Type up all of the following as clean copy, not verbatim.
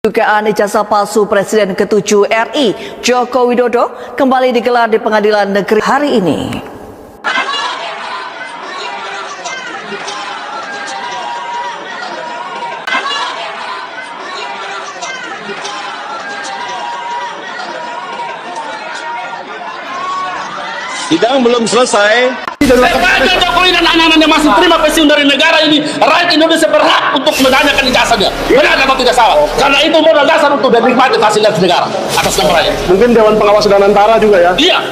Dugaan ijazah palsu Presiden ke-7 RI Joko Widodo kembali digelar di Pengadilan Negeri hari ini. Sidang belum selesai. Raja Jokowi dan anak-anaknya masih terima pensiun dari negara ini. Rakyat Indonesia berhak untuk menanyakan ijazahnya. Benar atau tidak salah? Karena itu modal dasar untuk menikmati fasilitas negara atas nama rakyat. Mungkin Dewan Pengawas dan Antara juga ya. Iya.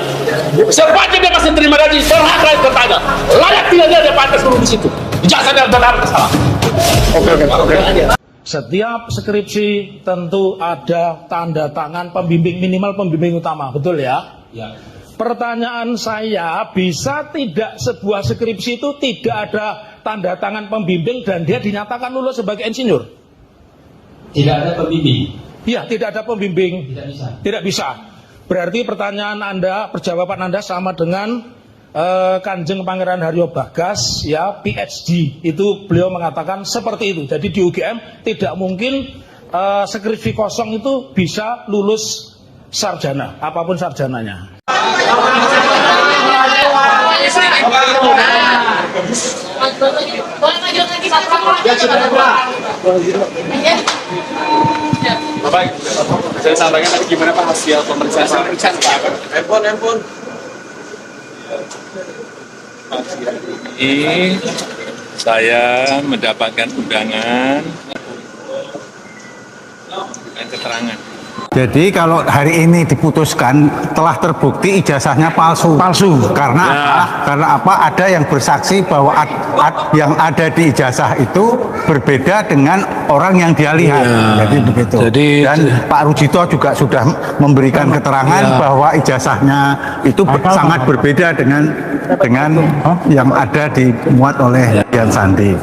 Sepanjang dia masih terima gaji, berhak rakyat bertanya. Layak tidak dia pantas dulu di situ. Ijazahnya benar atau salah? Oke. Setiap skripsi tentu ada tanda tangan pembimbing, minimal pembimbing utama, betul ya? Ya. Pertanyaan saya, bisa tidak sebuah skripsi itu tidak ada tanda tangan pembimbing dan dia dinyatakan lulus sebagai insinyur? Tidak ada pembimbing. Iya, tidak ada pembimbing. Tidak bisa. Tidak bisa. Berarti pertanyaan Anda, perjawaban Anda sama dengan Kanjeng Pangeran Haryo Bagas, ya, PhD. Itu beliau mengatakan seperti itu. Jadi di UGM tidak mungkin skripsi kosong itu bisa lulus sarjana, apapun sarjananya. Baik, saya sampaikan tadi gimana Pak hasil pemeriksaan Pak? Handphone. Ini saya mendapatkan undangan dan keterangan. Jadi kalau hari ini diputuskan telah terbukti ijazahnya palsu. Karena apa? Ada yang bersaksi bahwa yang ada di ijazah itu berbeda dengan orang yang dia lihat. Jadi begitu. Dan Pak Rujito juga sudah memberikan keterangan bahwa ijazahnya itu sangat berbeda dengan yang ada dimuat oleh Dian Sandi.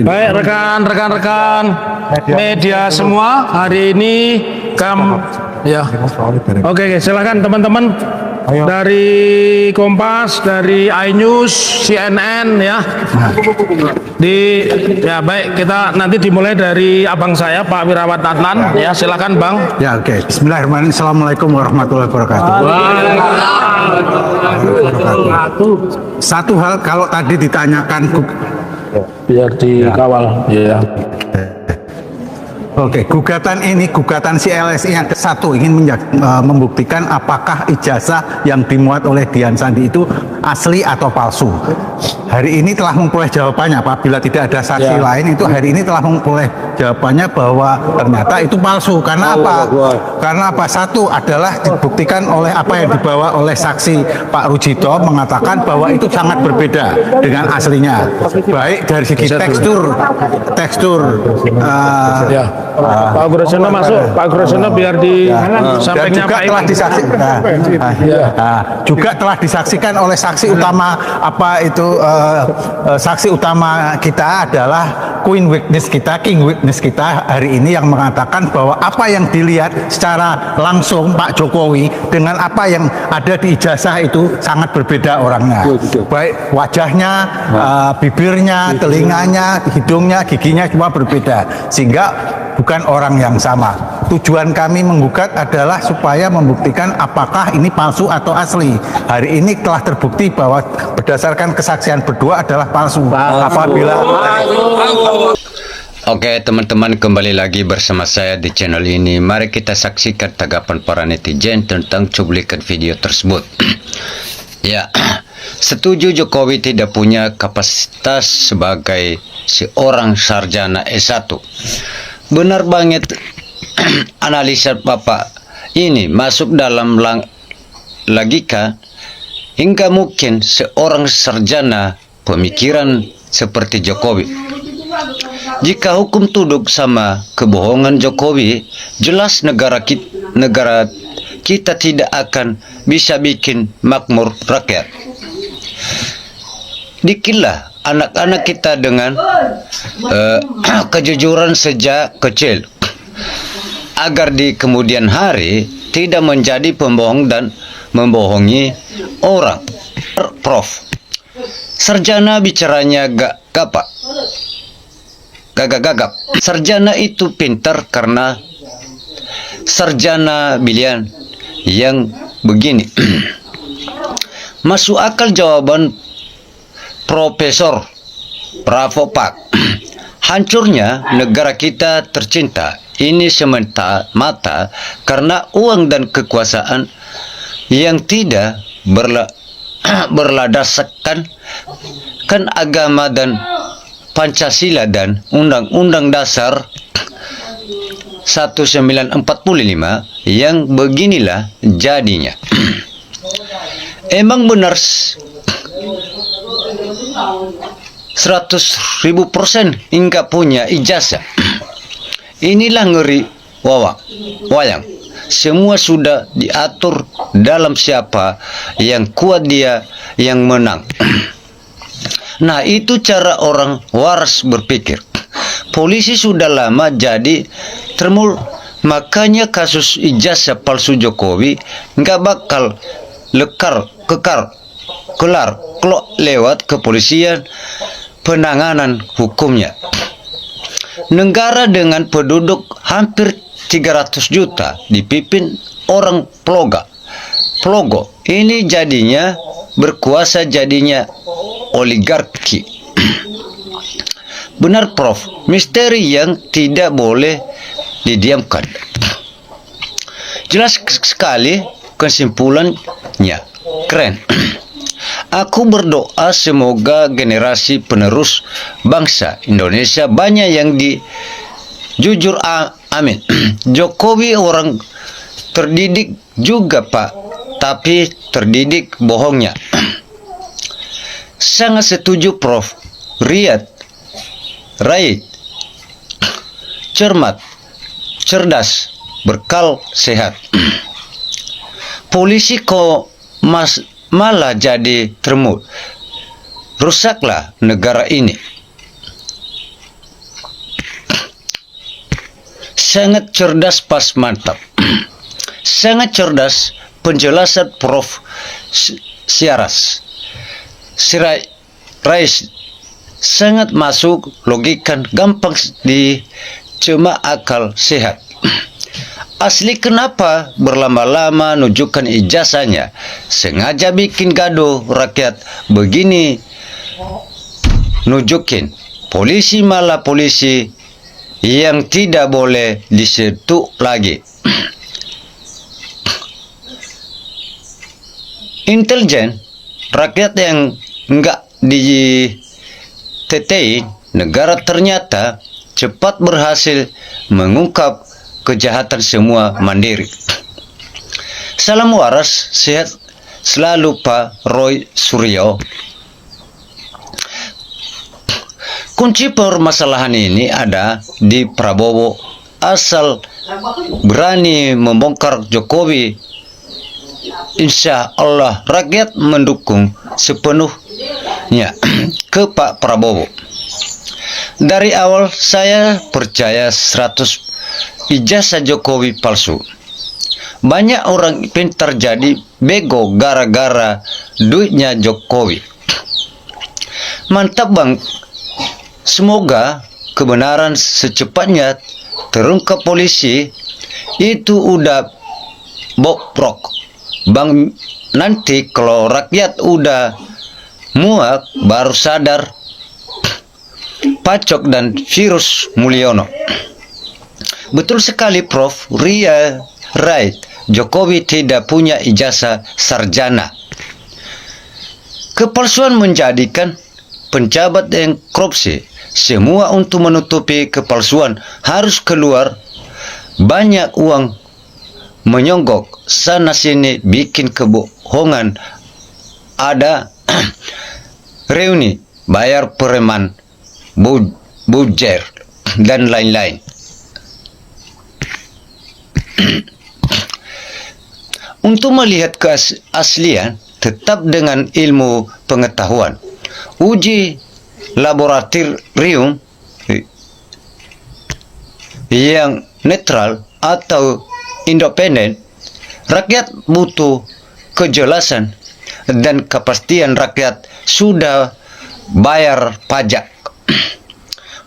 Baik, rekan-rekan media semua, hari ini Oke, silakan teman-teman dari Kompas, dari iNews, CNN ya. Baik, kita nanti dimulai dari abang saya Pak Wirawan Adnan ya, silakan Bang. Ya, oke. Bismillahirrahmanirrahim. Assalamualaikum warahmatullahi wabarakatuh. Satu hal, kalau tadi ditanyakan Biar dikawal ya. Oke, gugatan si LSI yang ke-1 ingin membuktikan apakah ijazah yang dimuat oleh Dian Sandi itu asli atau palsu. Hari ini telah memperoleh jawabannya, apabila tidak ada saksi lain itu hari ini telah memperoleh jawabannya bahwa ternyata itu palsu. Karena apa? Karena apa? Satu adalah dibuktikan oleh apa yang dibawa oleh saksi Pak Rujito, mengatakan bahwa itu sangat berbeda dengan aslinya. Baik dari segi tekstur Pak Gurosono masuk, Pak Gurosono biar di sampingnya Pak telah disaksikan. Juga telah disaksikan oleh saksi utama saksi utama kita adalah King Witness kita hari ini yang mengatakan bahwa apa yang dilihat secara langsung Pak Jokowi dengan apa yang ada di ijazah itu sangat berbeda orangnya. Baik wajahnya, bibirnya, telinganya, hidungnya, giginya semua berbeda, sehingga bukan orang yang sama. Tujuan kami menggugat adalah supaya membuktikan apakah ini palsu atau asli. Hari ini telah terbukti bahwa berdasarkan kesaksian berdua adalah palsu. Oke teman-teman, kembali lagi bersama saya di channel ini. Mari kita saksikan tanggapan para netizen tentang cuplikan video tersebut. Ya, setuju Jokowi tidak punya kapasitas sebagai seorang sarjana S1. Benar banget analisa Bapak ini masuk dalam logika. Hingga mungkin seorang sarjana pemikiran seperti Jokowi. Jika hukum tunduk sama kebohongan Jokowi, jelas negara kita tidak akan bisa bikin makmur rakyat. Dikitlah anak-anak kita dengan kejujuran sejak kecil, agar di kemudian hari tidak menjadi pembohong dan membohongi orang. Prof, sarjana bicaranya gak kapak. gagap-gagap. Sarjana itu pintar karena sarjana bilian yang begini. Masuk akal jawaban Profesor Bravo Pak. Hancurnya negara kita tercinta ini semata-mata karena uang dan kekuasaan yang tidak berlandaskan agama dan Pancasila dan Undang-Undang Dasar 1945 yang beginilah jadinya. Emang benar 100.000% hingga punya ijazah. Inilah ngeri wayang. Semua sudah diatur dalam siapa yang kuat dia yang menang. Nah, itu cara orang waras berpikir. Polisi sudah lama jadi termul, makanya kasus ijazah palsu Jokowi nggak bakal kelar kalau lewat kepolisian penanganan hukumnya. Negara dengan penduduk hampir 300 juta dipimpin orang Plogo. Ini jadinya berkuasa, jadinya oligarki. Benar Prof, misteri yang tidak boleh didiamkan. Jelas sekali kesimpulannya. Keren. Aku berdoa semoga generasi penerus bangsa Indonesia banyak yang jujur, amin. Jokowi orang terdidik juga Pak, tapi terdidik bohongnya. Sangat setuju Prof. Raid, cermat, cerdas, berkal, sehat. Polisi kok malah jadi termul. Rusaklah negara ini. Sangat cerdas, pas mantap. Sangat cerdas penjelasan Prof. Sirais. Sangat masuk logika, gampang cuma akal sehat. Asli kenapa berlama-lama nunjukkan ijazahnya? Sengaja bikin gaduh rakyat begini. Nunjukin polisi malah polisi yang tidak boleh disentuh lagi. Intelijen rakyat yang enggak ditetein negara ternyata cepat berhasil mengungkap kejahatan semua mandiri. Salam waras, sehat selalu Pak Roy Suryo. Kunci permasalahan ini ada di Prabowo. Asal berani membongkar Jokowi, insya Allah rakyat mendukung sepenuhnya ke Pak Prabowo. Dari awal saya percaya 100 ijazah Jokowi palsu. Banyak orang pintar jadi bego gara-gara duitnya Jokowi. Mantap Bang. Semoga kebenaran secepatnya terungkap polisi. Itu udah bobrok Bang. Nanti kalau rakyat udah muak baru sadar Pacok dan virus Mulyono. Betul sekali Prof. Right. Jokowi tidak punya ijazah sarjana. Kepalsuan menjadikan penjabat yang korupsi. Semua untuk menutupi kepalsuan harus keluar banyak uang, menyonggok sana sini, bikin kebohongan. Ada reuni, bayar preman, bujer, dan lain-lain. Untuk melihat keaslian, tetap dengan ilmu pengetahuan. Uji laboratorium yang netral atau independen. Rakyat butuh kejelasan dan kepastian rakyat sudah bayar pajak.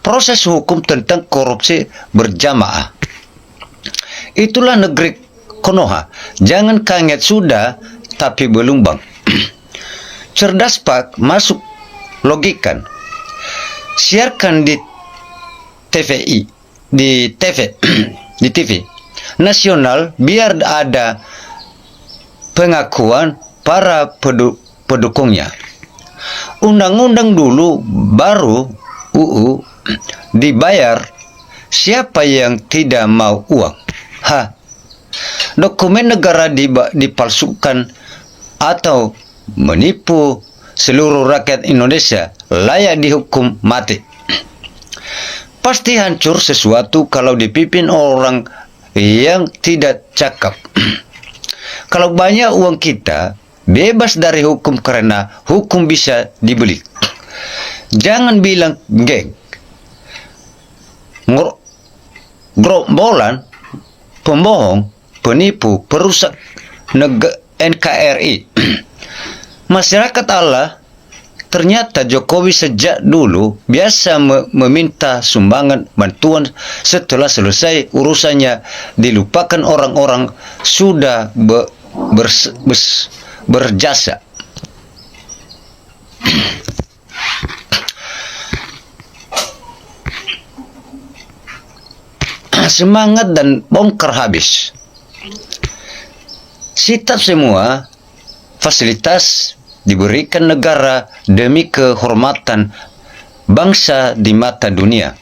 proses hukum tentang korupsi berjamaah. Itulah negeri Konoha. Jangan kaget sudah, tapi belum bang. Cerdas Pak, masuk logikan. Siarkan di TVI, di TV nasional, biar ada pengakuan para pendukungnya. Undang-undang dulu, baru UU dibayar. Siapa yang tidak mau uang? Dokumen negara dipalsukan atau menipu seluruh rakyat Indonesia layak dihukum mati. Pasti hancur sesuatu kalau dipimpin orang yang tidak cakap. Kalau banyak uang kita, bebas dari hukum karena hukum bisa dibeli. Jangan bilang geng, gerombolan, pembohong, penipu, perusak NKRI. Masyarakat Allah, ternyata Jokowi sejak dulu biasa meminta sumbangan bantuan setelah selesai urusannya, dilupakan orang-orang sudah berjasa. Semangat dan bongkar habis. Sitap semua fasilitas diberikan negara demi kehormatan bangsa di mata dunia.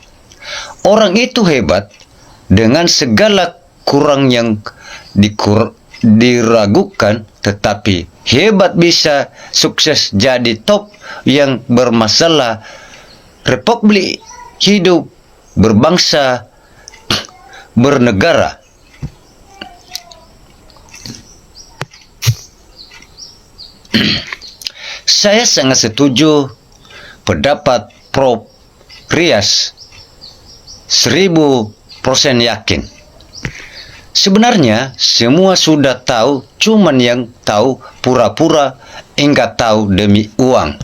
Orang itu hebat dengan segala kurang yang diragukan, tetapi hebat bisa sukses jadi top yang bermasalah. Republik hidup berbangsa bernegara. Saya sangat setuju pendapat Prof. Rias, 1000% yakin. Sebenarnya semua sudah tahu, cuman yang tahu pura-pura enggak tahu demi uang.